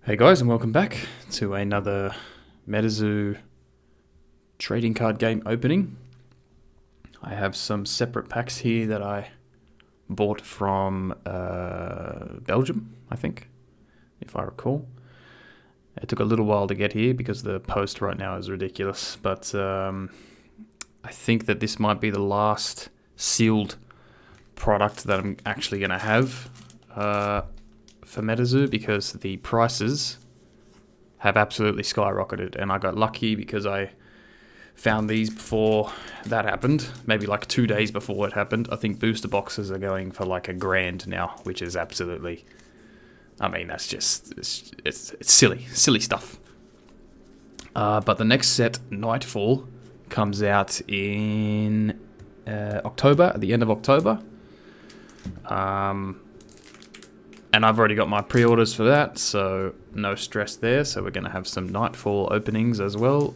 Hey guys, and welcome back to another Metazoo trading card game opening. I have some separate packs here that I bought from Belgium, I think, if I recall. It took a little while to get here because the post right now is ridiculous, but I think that this might be the last sealed product that I'm actually going to have for Metazoo, because the prices have absolutely skyrocketed, and I got lucky because I found these before that happened, maybe like 2 days before it happened. I think booster boxes are going for like $1,000 now, which is absolutely, I mean, that's just, it's silly stuff. But the next set, Nightfall, comes out in October, at the end of October. And I've already got my pre-orders for that, so no stress there. So we're going to have some Nightfall openings as well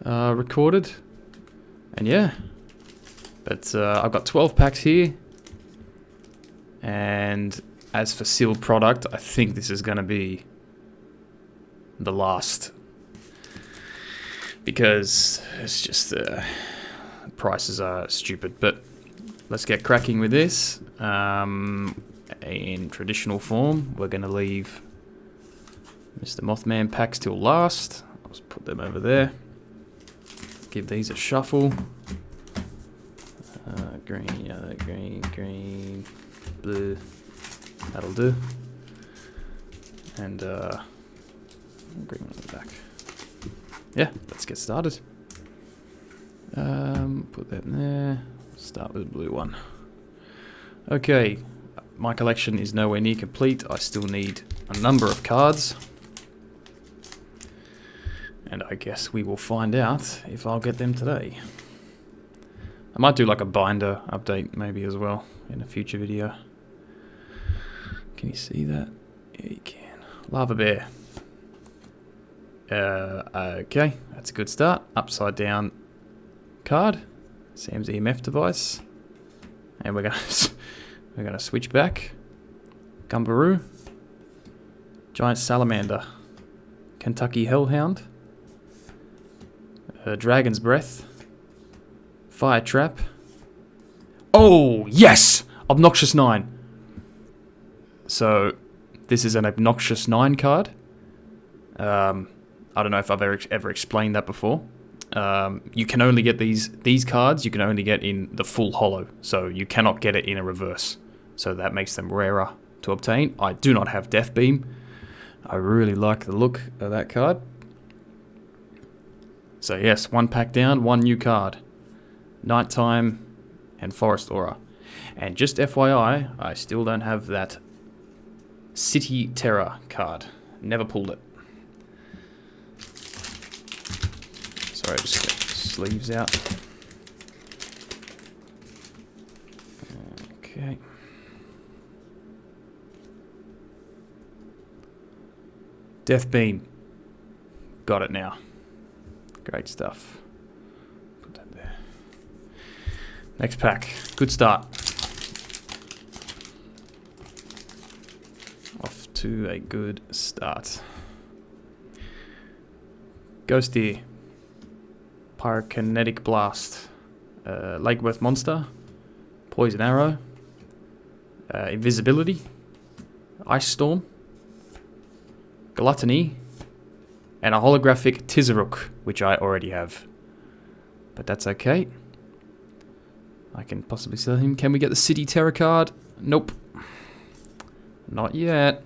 recorded. And yeah, but I've got 12 packs here. And as for sealed product, I think this is going to be the last. Because it's just, prices are stupid. But let's get cracking with this. In traditional form, we're going to leave Mr. Mothman packs till last. I'll just put them over there. Give these a shuffle. Green, yellow, green, blue. That'll do. And green on the back. Yeah, let's get started. Put that in there. Start with the blue one. Okay. My collection is nowhere near complete. I still need a number of cards. And I guess we will find out if I'll get them today. I might do like a binder update maybe as well in a future video. Can you see that? Yeah, you can. Lava Bear. Okay, that's a good start. Upside down card. Sam's EMF device. And we're going to switch back. Gumbaroo. Giant Salamander. Kentucky Hellhound. Dragon's Breath. Fire Trap. Oh, yes! Obnoxious 9. So, this is an Obnoxious 9 card. I don't know if I've ever explained that before. You can only get these cards, you can only get in the full holo. So, you cannot get it in a reverse. So that makes them rarer to obtain. I do not have Death Beam. I really like the look of that card. So yes, one pack down, one new card. Nighttime and Forest Aura. And just FYI, I still don't have that City Terror card. Never pulled it. Sorry, just get the sleeves out. Okay. Death Beam. Got it now. Great stuff. Put that there. Next pack. Good start. Off to a good start. Ghost Deer. Pyrokinetic Blast. Lakeworth Monster. Poison Arrow. Invisibility. Ice Storm. Gluttony, and a holographic Tizaruk, which I already have. But that's okay. I can possibly sell him. Can we get the City Terror card? Nope. Not yet.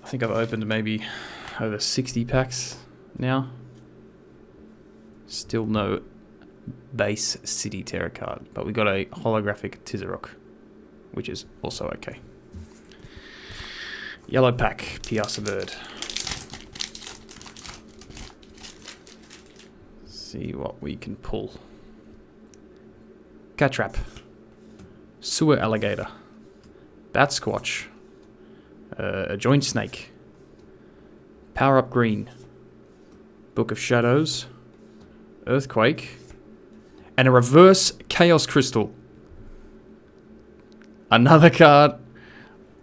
I think I've opened maybe over 60 packs now. Still no base City Terror card. But we got a holographic Tizaruk, which is also okay. Yellow pack, Piasa Bird. See what we can pull. Cat Trap. Sewer Alligator. Bat Squatch. A Joint Snake. Power Up Green. Book of Shadows. Earthquake. And a reverse Chaos Crystal. Another card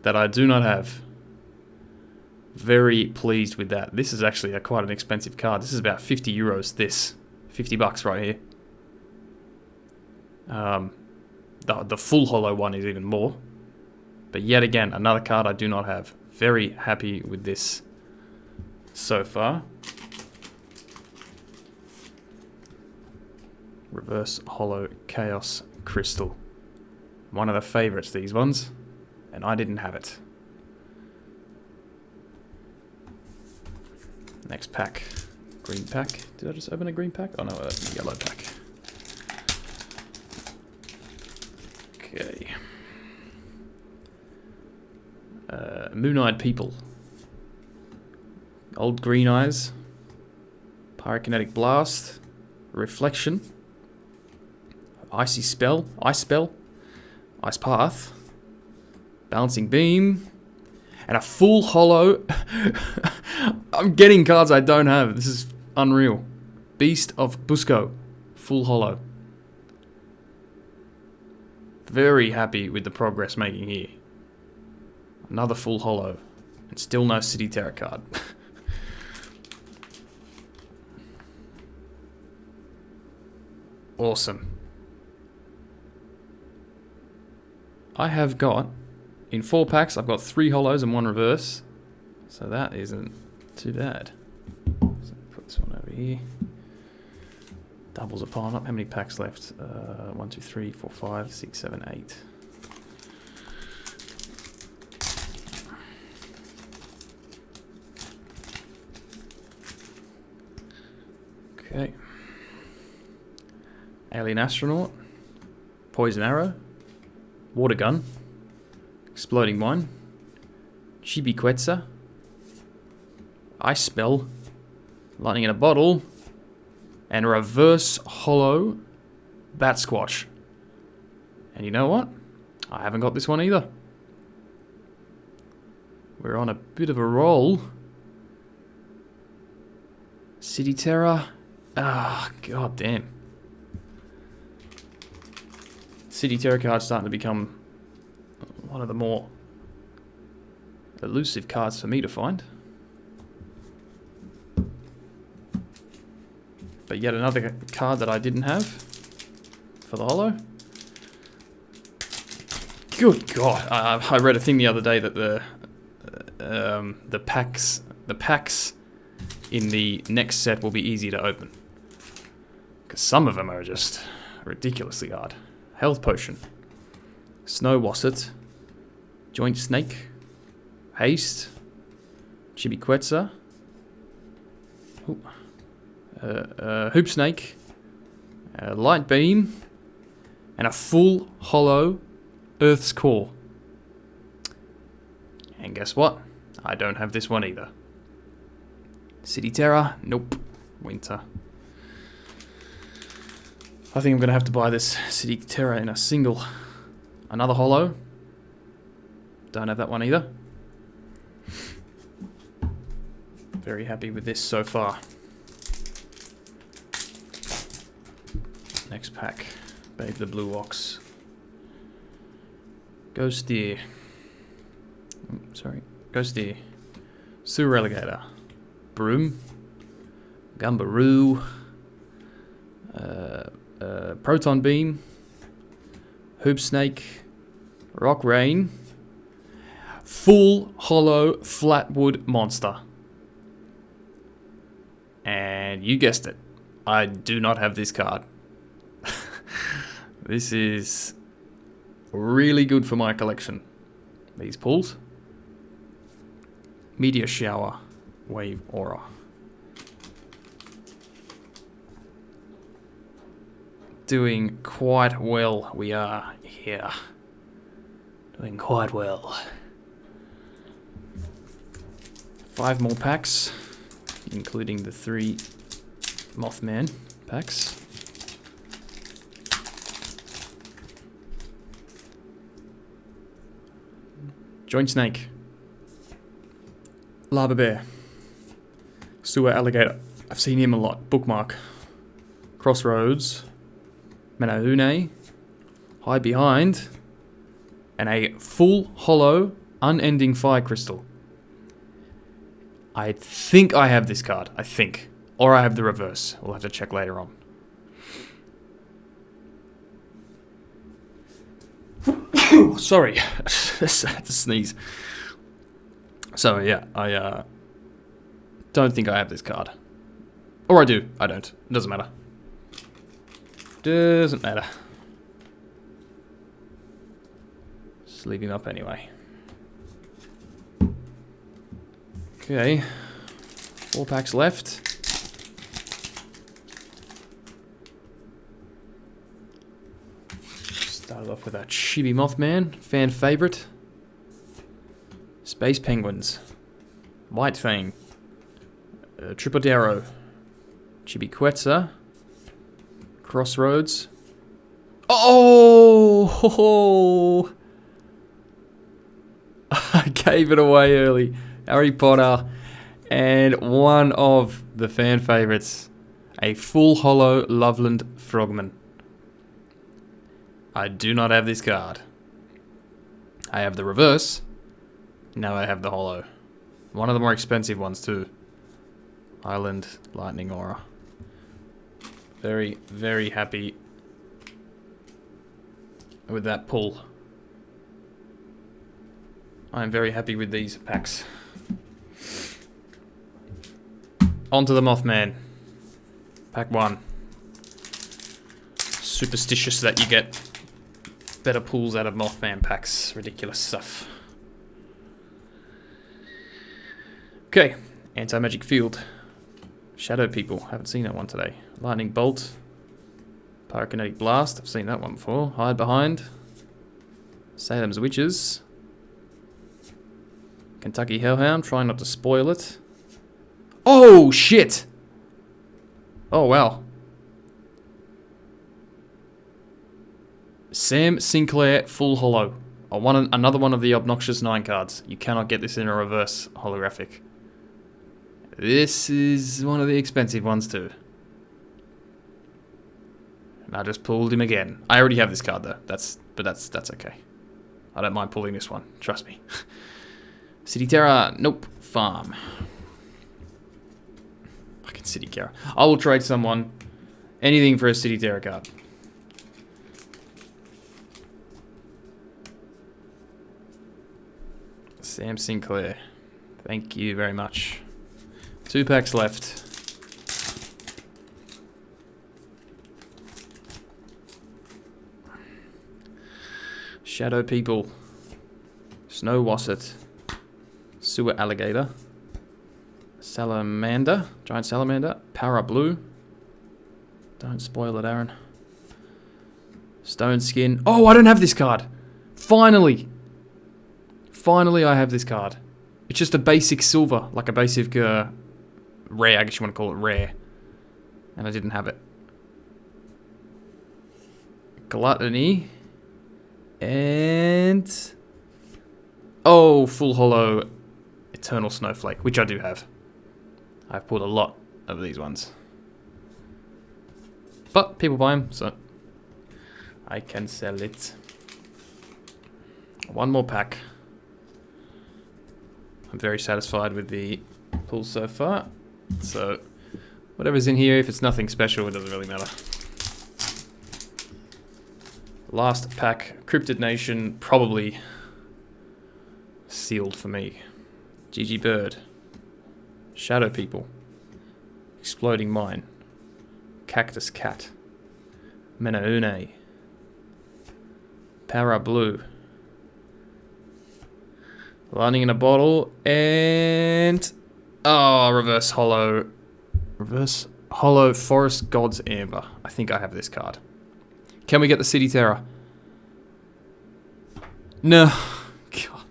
that I do not have. Very pleased with that. This is actually quite an expensive card. This is about 50 euros, this. 50 bucks right here. The full holo one is even more. But yet again, another card I do not have. Very happy with this so far. Reverse holo chaos crystal. One of the favorites, these ones. And I didn't have it. Next pack. Green pack. Did I just open a green pack? Oh no, a yellow pack. Okay. Moon-eyed people. Old green eyes. Pyrokinetic blast. Reflection. Icy spell. Ice spell. Ice path. Bouncing beam. And a full holo. I'm getting cards I don't have. This is unreal. Beast of Busco. Full holo. Very happy with the progress making here. Another full holo. And still no City Terror card. Awesome. I have got, in 4 packs, I've got 3 holos and 1 reverse. So that isn't too bad. So put this one over here. Doubles a piling up. How many packs left? 1, 2, 3, 4, 5, 6, 7, 8. Okay. Alien Astronaut. Poison Arrow. Water Gun. Exploding Mine. Chibi Quetzal. Ice Spell. Lightning in a Bottle. And Reverse Holo Bat Squatch. And you know what? I haven't got this one either. We're on a bit of a roll. City Terror. Ah, god damn. City Terror card's starting to become one of the more elusive cards for me to find. But yet another card that I didn't have for the holo. Good god! I read a thing the other day that the packs in the next set will be easy to open, because some of them are just ridiculously hard. Health Potion, Snow Wasset, Joint Snake, Haste, Chibi Quetzal, Hoop Snake, Light Beam, and a full holo Earth's Core. And guess what? I don't have this one either. City Terror? Nope. Winter. I think I'm going to have to buy this City Terror in a single. Another holo. Don't have that one either. Very happy with this so far. Next pack. Babe the Blue Ox. Ghost Deer. Sorry. Ghost Deer. Sewer Alligator. Broom. Gumbaroo. Proton Beam. Hoop Snake. Rock Rain. Full holo Flatwood Monster. And you guessed it. I do not have this card. This is really good for my collection. These pulls. Meteor Shower. Wave Aura. Doing quite well, we are here. Doing quite well. 5 more packs, including the 3 Mothman packs. Joint Snake. Lava Bear. Sewer Alligator. I've seen him a lot. Bookmark. Crossroads. Menahune. Hide Behind. And a full holo Unending Fire Crystal. I think I have this card. I think. Or I have the reverse. We'll have to check later on. Sorry. I had to sneeze. So, yeah. I don't think I have this card. Or I do. I don't. It doesn't matter. Doesn't matter. Just leave him up anyway. Okay. 4 packs left. Started off with our Chibi Mothman, fan favorite. Space Penguins. White Fang. Tripodero. Chibi Quetzal. Crossroads. Oh! I gave it away early. Harry Potter. And one of the fan favorites. A full holo Loveland Frogman. I do not have this card. I have the reverse. Now I have the holo. One of the more expensive ones too. Island Lightning Aura. Very, very happy with that pull. I'm very happy with these packs. On to the Mothman. Pack 1. Superstitious that you get better pulls out of Mothman packs. Ridiculous stuff. Okay. Anti-magic field. Shadow People. Haven't seen that one today. Lightning Bolt. Pyrokinetic Blast. I've seen that one before. Hide Behind. Salem's Witches. Kentucky Hellhound. Trying not to spoil it. Oh, shit! Oh, wow. Sam Sinclair Full Holo. Another one of the Obnoxious 9 cards. You cannot get this in a reverse holographic. This is one of the expensive ones too. And I just pulled him again. I already have this card though. That's okay. I don't mind pulling this one. Trust me. City Terror. Nope. Farm. Fucking City Terror. I will trade someone anything for a City Terror card. Sam Sinclair. Thank you very much. 2 packs left. Shadow People. Snow Wasset. Sewer Alligator. Salamander. Giant Salamander. Para Blue. Don't spoil it, Aaron. Stone Skin. Oh, I don't have this card. Finally. Finally, I have this card. It's just a basic silver. Like a basic rare. I guess you want to call it rare. And I didn't have it. Gluttony. And... oh, full holo Eternal Snowflake, which I do have. I've pulled a lot of these ones. But people buy them, so I can sell it. One more pack. I'm very satisfied with the pull so far. So whatever's in here, if it's nothing special, it doesn't really matter. Last pack, Cryptid Nation, probably sealed for me. GG Bird. Shadow People. Exploding Mine. Cactus Cat. Menaune. Para Blue. Lightning in a Bottle. And... oh, Reverse Holo. Reverse Holo Forest God's Amber. I think I have this card. Can we get the City Terror? No. God.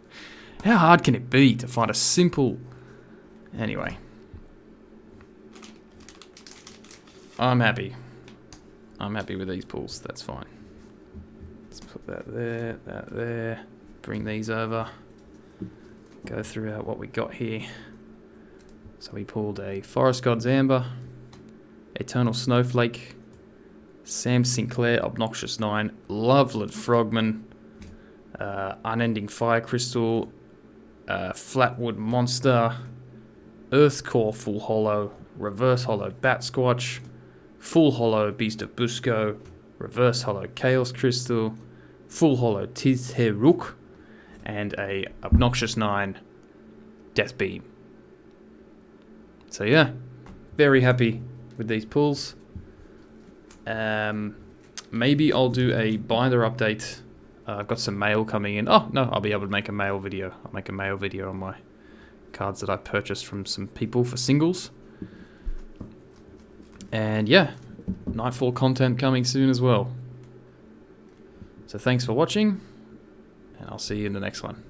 How hard can it be to find a simple... anyway. I'm happy. I'm happy with these pulls. That's fine. Let's put that there, that there. Bring these over. Go through what we got here. So we pulled a Forest God's Amber. Eternal Snowflake. Sam Sinclair, Obnoxious 9, Loveland Frogman, Unending Fire Crystal, Flatwood Monster, Earth Core Full Holo, Reverse Holo Bat Squatch, Full Holo Beast of Busco, Reverse Holo Chaos Crystal, Full Holo Tizheruk, and a Obnoxious 9 Death Beam. So yeah, very happy with these pulls. Maybe I'll do a binder update. I've got some mail coming in. Oh no, I'll be able to make a mail video. I'll make a mail video on my cards that I purchased from some people for singles. And yeah, Nightfall content coming soon as well. So thanks for watching, and I'll see you in the next one.